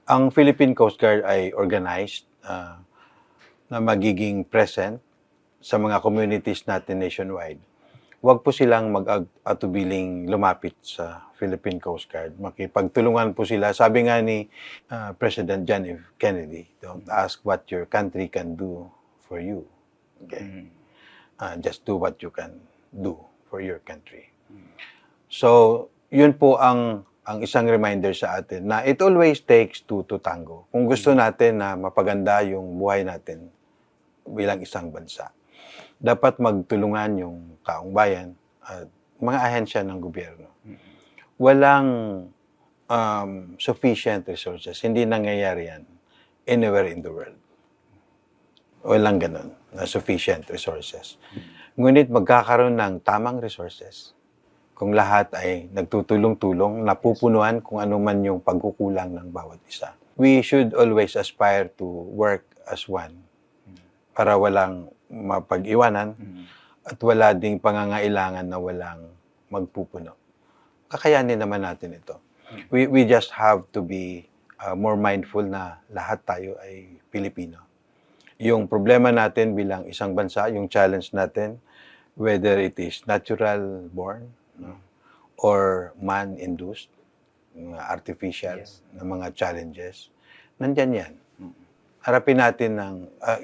Ang Philippine Coast Guard ay organized na magiging present sa mga communities natin nationwide. Huwag po silang mag-atubiling lumapit sa Philippine Coast Guard. Makipagtulungan po sila. Sabi nga ni President John F. Kennedy, don't ask what your country can do for you. Okay? Just do what you can do for your country. So, yun po ang isang reminder sa atin na it always takes two to tango. Kung gusto natin na mapaganda yung buhay natin bilang isang bansa, dapat magtulungan yung taong bayan at mga ahensya ng gobyerno. Walang sufficient resources. Hindi nangyayari yan anywhere in the world. Walang ganun na sufficient resources. Ngunit magkakaroon ng tamang resources kung lahat ay nagtutulong-tulong, napupunuan kung ano man yung pagkukulang ng bawat isa. We should always aspire to work as one para walang mapag-iwanan at wala ding pangangailangan na walang magpupuno. Kakayanin naman natin ito. We just have to be more mindful na lahat tayo ay Pilipino. Yung problema natin bilang isang bansa, yung challenge natin, whether it is natural born, or man-induced, artificial na mga challenges, nandyan yan. Harapin natin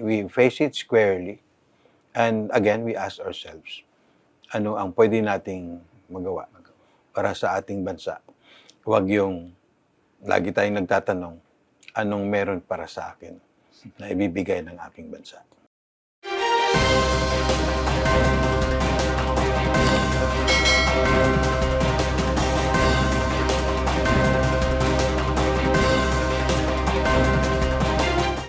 we face it squarely, and again, we ask ourselves, ano ang pwede nating magawa para sa ating bansa? Huwag yung lagi tayong nagtatanong, anong meron para sa akin na ibibigay ng aking bansa?